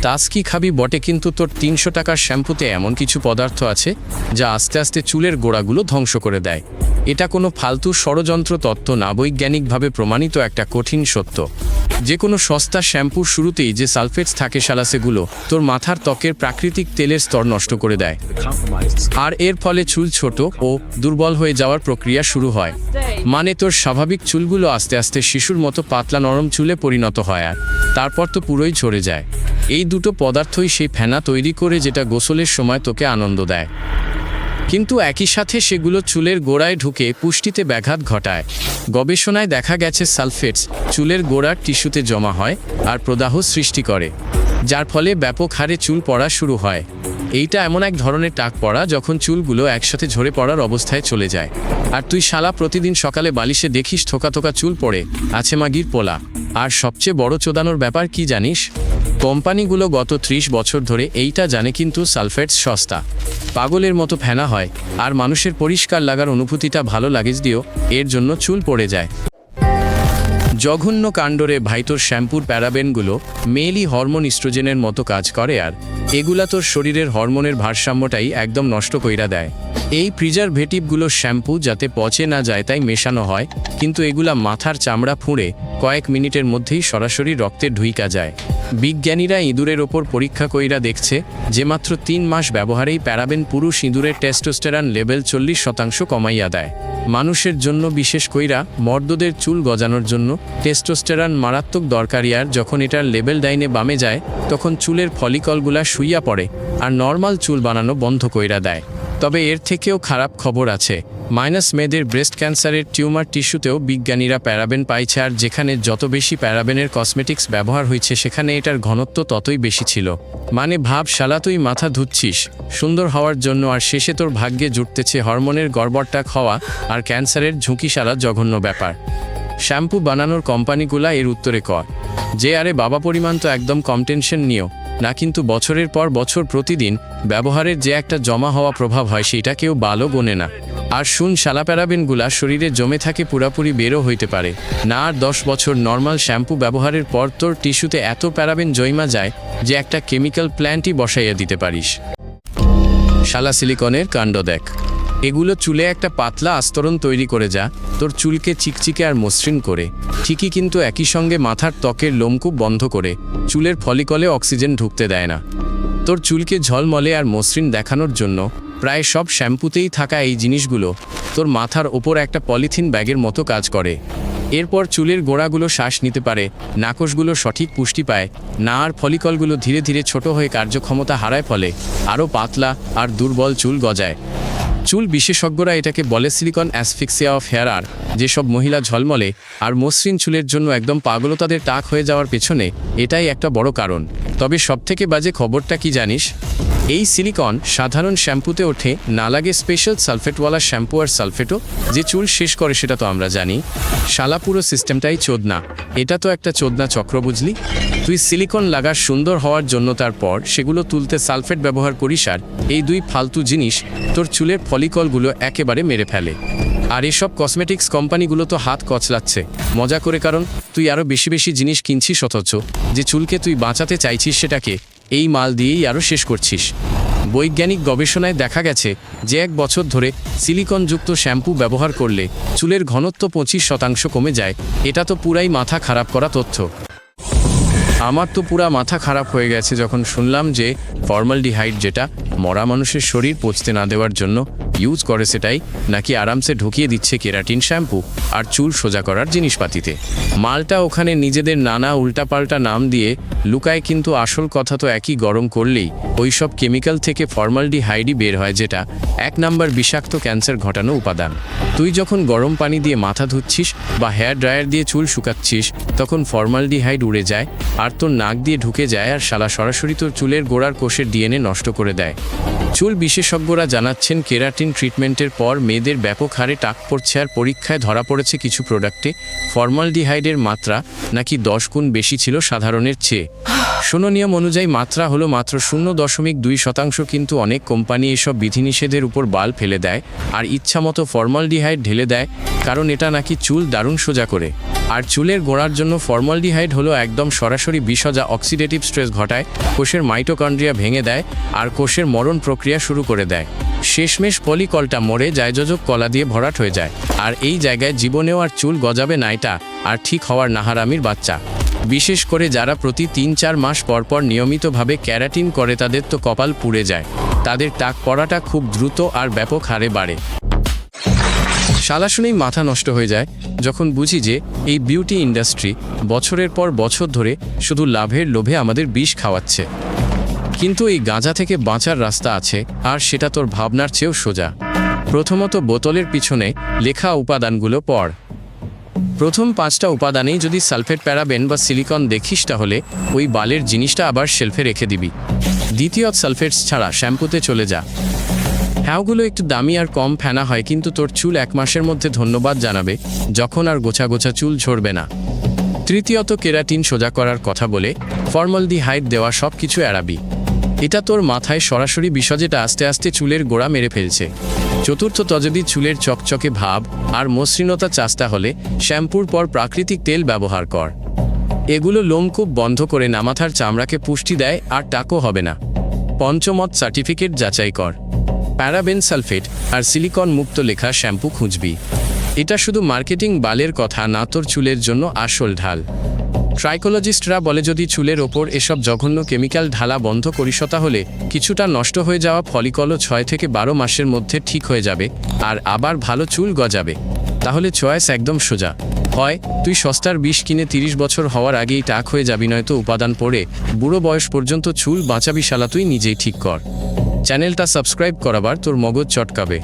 টাস্কি খাবি বটে, কিন্তু তোর ৩০০ টাকার শ্যাম্পুতে এমন কিছু পদার্থ আছে যা আস্তে আস্তে চুলের গোড়াগুলো ধ্বংস করে দেয়। এটা কোনো ফালতু ষড়যন্ত্র তত্ত্ব না, বৈজ্ঞানিকভাবে প্রমাণিত একটা কঠিন সত্য। যে কোনো সস্তা শ্যাম্পুর শুরুতেই যে সালফেটস থাকে সেগুলো তোর মাথার ত্বকের প্রাকৃতিক তেলের স্তর নষ্ট করে দেয়, আর এর ফলে চুল ছোট ও দুর্বল হয়ে যাওয়ার প্রক্রিয়া শুরু হয়। মানে তোর স্বাভাবিক চুলগুলো আস্তে আস্তে শিশুর মতো পাতলা নরম চুলে পরিণত হয়, আর তারপর তো পুরোই ঝরে যায়। এই দুটো পদার্থই সেই ফেনা তৈরি করে যেটা গোসলের সময় তোকে আনন্দ দেয়, কিন্তু একই সাথে সেগুলো চুলের গোড়ায় ঢুকে পুষ্টিতে ব্যাঘাত ঘটায়। গবেষণায় দেখা গেছে সালফেটস চুলের গোড়ার টিস্যুতে জমা হয় আর প্রদাহ সৃষ্টি করে, যার ফলে ব্যাপক হারে চুল পড়া শুরু হয়। এইটা এমন এক ধরনের টাক পড়া যখন চুলগুলো একসাথে ঝরে পড়ার অবস্থায় চলে যায়, আর তুই শালা প্রতিদিন সকালে বালিশে দেখিস থোকা থোকা চুল পড়ে আছে মাগির পোলা। আর সবচেয়ে বড় চোদানোর ব্যাপার কি জানিস? কোম্পানিগুলো গত ৩০ বছর ধরে এইটা জানে, কিন্তু সালফেটস সস্তা পাগলের মতো ফেনা হয়, আর মানুষের পরিষ্কার লাগার অনুভূতিটা ভালো লাগে দিও, এর জন্য চুল পড়ে যায়। জঘন্য কাণ্ডরে ভাই, তোর শ্যাম্পুর প্যারাবেনগুলো মেয়েলি হরমোন ইস্ট্রোজেনের মতো কাজ করে, আর এগুলা তোর শরীরের হরমোনের ভারসাম্যটাই একদম নষ্ট কইরা দেয়। এই প্রিজারভেটিভগুলো শ্যাম্পু যাতে পচে না যায় তাই মেশানো হয়, কিন্তু এগুলা মাথার চামড়া ফুঁড়ে কয়েক মিনিটের মধ্যেই সরাসরি রক্তে ঢুইকা যায়। বিজ্ঞানীরা ইঁদুরের ওপর পরীক্ষা কইরা দেখছে যে মাত্র ৩ মাস ব্যবহারেই প্যারাবেন পুরুষ ইঁদুরের টেস্টোস্টেরন লেভেল 40% কমাইয়া দেয়। মানুষের জন্য, বিশেষ কইরা মর্দদের চুল গজানোর জন্য টেস্টোস্টেরন মারাত্মক দরকারি, আর যখন এটার লেভেল ডাইনে বামে যায় তখন চুলের ফলিকলগুলা শুইয়া পড়ে আর নর্মাল চুল বানানো বন্ধ কইরা দেয়। তবে এর থেকেও খারাপ খবর আছে। মেয়েদের ব্রেস্ট ক্যান্সারের টিউমার টিস্যুতেও বিজ্ঞানীরা প্যারাবেন পাইছে, আর যেখানে যত বেশি প্যারাবেনের কসমেটিক্স ব্যবহার হয়েছে সেখানে এটার ঘনত্ব ততই বেশি ছিল। মানে ভাব শালা, তুই মাথা ধুচ্ছিস সুন্দর হওয়ার জন্য, আর শেষে তোর ভাগ্যে জুটতেছে হরমোনের গড়বড়টাক হওয়া আর ক্যান্সারের ঝুঁকি। শালা জঘন্য ব্যাপার। শ্যাম্পু বানানোর কোম্পানিগুলা এর উত্তরে কয় যে আরে বাবা, পরিমাণ তো একদম কম, টেনশন নিও না, কিন্তু বছরের পর বছর প্রতিদিন ব্যবহারের যে একটা জমা হওয়া প্রভাব হয় সেইটা কেউ ভালো গোনে না। আর শুন শালা, প্যারাবেনগুলা শরীরে জমে থাকে, পুরাপুরি বেরো হইতে পারে না, আর 10 বছর নর্মাল শ্যাম্পু ব্যবহারের পর তোর টিস্যুতে এত প্যারাবেন জমা যায় যে একটা কেমিক্যাল প্ল্যান্টই বসাইয়া দিতে পারিস। শালা সিলিকনের কাণ্ড দেখ। এগুলো চুলে একটা পাতলা আস্তরণ তৈরি করে যা তোর চুলকে চিকচিকে আর মসৃণ করে, ঠিকই, কিন্তু একই সঙ্গে মাথার ত্বকের লোমকূপ বন্ধ করে চুলের ফলিকলে অক্সিজেন ঢুকতে দেয় না। তোর চুলকে ঝলমলে আর মসৃণ দেখানোর জন্য প্রায় সব শ্যাম্পুতেই থাকা এই জিনিসগুলো তোর মাথার ওপর একটা পলিথিন ব্যাগের মতো কাজ করে। এরপর চুলের গোড়াগুলো শ্বাস নিতে পারে, নাকশগুলো সঠিক পুষ্টি পায় না, আর ফলিকলগুলো ধীরে ধীরে ছোট হয়ে কার্যক্ষমতা হারায়, ফলে আরও পাতলা আর দুর্বল চুল গজায়। চুল বিশেষজ্ঞরা এটাকে বলে সিলিকন অ্যাসফিক্সিয়া অফ হেয়ার। আর যেসব মহিলা ঝলমলে আর মসৃণ চুলের জন্য একদম পাগল, তাদের টাক হয়ে যাওয়ার পেছনে এটাই একটা বড় কারণ। তবে সবথেকে বাজে খবরটা কি জানিস? এই সিলিকন সাধারণ শ্যাম্পুতে ওঠে না, লাগে স্পেশাল সালফেটওয়ালা শ্যাম্পু আর সালফেটও যে চুল শেষ করে সেটা তো আমরা জানি। শালা পুরো সিস্টেমটাই চোদনা। এটা তো একটা চোদনা চক্র, বুঝলি? তুই সিলিকন লাগার সুন্দর হওয়ার জন্য, তারপর সেগুলো তুলতে সালফেট ব্যবহার করিস, আর এই দুই ফালতু জিনিস তোর চুলের ফলিকলগুলো একেবারে মেরে ফেলে। আর এসব কসমেটিক্স কোম্পানিগুলো তো হাত কচলাচ্ছে মজা করে, কারণ তুই আরও বেশি বেশি জিনিস কিনছিস, অথচ যে চুলকে তুই বাঁচাতে চাইছিস সেটাকে এই মাল দিয়েই আরও শেষ করছিস। বৈজ্ঞানিক গবেষণায় দেখা গেছে যে 1 বছর ধরে সিলিকনযুক্ত শ্যাম্পু ব্যবহার করলে চুলের ঘনত্ব 25% কমে যায়। এটা তো পুরাই মাথা খারাপ করা তথ্য। আমার তো পুরা মাথা খারাপ হয়ে গেছে যখন শুনলাম যে ফর্মালডিহাইড, যেটা মরা মানুষের শরীর পচতে না দেওয়ার জন্য ইউজ করে, সেটাই নাকি আরামসে ঢুকিয়ে দিচ্ছে কেরাটিন শ্যাম্পু আর চুল সোজা করার জিনিসপাতিতে। মালটা ওখানে নিজেদের নানা উল্টাপাল্টা নাম দিয়ে লুকায়, কিন্তু আসল কথা তো একই। গরম করলেই ওই সব কেমিক্যাল থেকে ফর্মালডিহাইডই বের হয়, যেটা 1 নাম্বার বিষাক্ত ক্যান্সার ঘটানো উপাদান। তুই যখন গরম পানি দিয়ে মাথা ধুচ্ছিস বা হেয়ার ড্রায়ার দিয়ে চুল শুকাচ্ছিস, তখন ফর্মালডিহাইড উড়ে যায় আর তোর নাক দিয়ে ঢুকে যায়, আর শালা সরাসরি তোর চুলের গোড়ার কোষের ডিএনএ নষ্ট করে দেয়। চুল বিশেষজ্ঞরা জানাচ্ছেন কেরাটিন ট্রিটমেন্টের পর মেয়েদের ব্যাপক হারে টাক পড়ছে, আর পরীক্ষায় ধরা পড়েছে কিছু প্রোডাক্টে ফর্মালডিহাইডের মাত্রা নাকি 10 গুণ বেশি ছিল সাধারণের চেয়ে। নিয়ম অনুযায়ী মাত্রা হলো মাত্র 0.2%, কিন্তু অনেক কোম্পানি এসব বিধিনিষেধের উপর বাল ফেলে দেয় আর ইচ্ছামতো ফর্মালডিহাইড ঢেলে দেয়, কারণ এটা নাকি চুল দারুণ সোজা করে। আর চুলের গোড়ার জন্য ফর্মালডিহাইড হলো একদম সরাসরি বিষ, যা অক্সিডেটিভ স্ট্রেস ঘটায়, কোষের মাইটোকন্ড্রিয়া ভেঙে দেয় আর কোষের মরণ প্রক্রিয়া শুরু করে দেয়। শেষমেশ পলিকলটা মরে যায়, যোজক কলা দিয়ে ভরাট হয়ে যায়। আর এই জায়গায় জীবনেও আর চুল গজাবে না, এটা আর ঠিক হওয়ার নাহারামির বাচ্চা। বিশেষ করে যারা প্রতি 3-4 মাস পরপর নিয়মিতভাবে ক্যারাটিন করে, তাদের তো কপাল পুড়ে যায়। তাদের টাক পড়াটা খুব দ্রুত আর ব্যাপক হারে বাড়ে। শালা শুনেই মাথা নষ্ট হয়ে যায় যখন বুঝি যে এই বিউটি ইন্ডাস্ট্রি বছরের পর বছর ধরে শুধু লাভের লোভে আমাদের বিষ খাওয়াচ্ছে। কিন্তু এই গাঁজা থেকে বাঁচার রাস্তা আছে, আর সেটা তোর ভাবনার চেয়েও সোজা। প্রথমত, বোতলের পিছনে লেখা উপাদানগুলো পড়। প্রথম 5টা উপাদানেই যদি সালফেট, প্যারাবেন বা সিলিকন দেখিস, তাহলে ওই বালের জিনিসটা আবার শেলফে রেখে দিবি। দ্বিতীয়ত, সালফেটস ছাড়া শ্যাম্পুতে চলে যা। হ্যাঁ, ওগুলো একটু দামি আর কম ফেনা হয়, কিন্তু তোর চুল 1 মাসের মধ্যে ধন্যবাদ জানাবে, যখন আর গোছা গোছা চুল ঝরবে না। তৃতীয়ত, কেরাটিন সোজা করার কথা বলে ফর্মালডিহাইড দেওয়া সব কিছু এড়াবি। এটা তোর মাথায় সরাসরি বিষ, যেটা আস্তে আস্তে চুলের গোড়া মেরে ফেলছে। চতুর্থত, যদি চুলের চকচকে ভাব আর মসৃণতা চাস্তা হলে শ্যাম্পুর পর প্রাকৃতিক তেল ব্যবহার কর। এগুলো লোমকূপ বন্ধ করে না, মাথার চামড়াকে পুষ্টি দেয় আর টাকও হবে না। পঞ্চমত, সার্টিফিকেট যাচাই কর। প্যারাবেন, সালফেট আর সিলিকন মুক্ত লেখা শ্যাম্পু খুঁজবি। এটা শুধু মার্কেটিং বালের কথা না, তোর চুলের জন্য আসল ঢাল। ট্রাইকোলজিস্টরা বলে, যদি চুলের ওপর এসব জঘন্য কেমিক্যাল ঢালা বন্ধ করিস, তাহলে কিছুটা নষ্ট হয়ে যাওয়া ফলিকলও 6 থেকে 12 মাসের মধ্যে ঠিক হয়ে যাবে আর আবার ভালো চুল গজাবে। তাহলে চয়েস একদম সোজা। হয় তুই সস্তার বিষ কিনে 30 বছর হওয়ার আগেই টাক হয়ে যাবি, নয়তো উপাদান পড়ে বুড়ো বয়স পর্যন্ত চুল বাঁচাবি। শালা তুই নিজেই ঠিক কর। চ্যানেলটা সাবস্ক্রাইব করাবার তোর মগজ চটকাবে।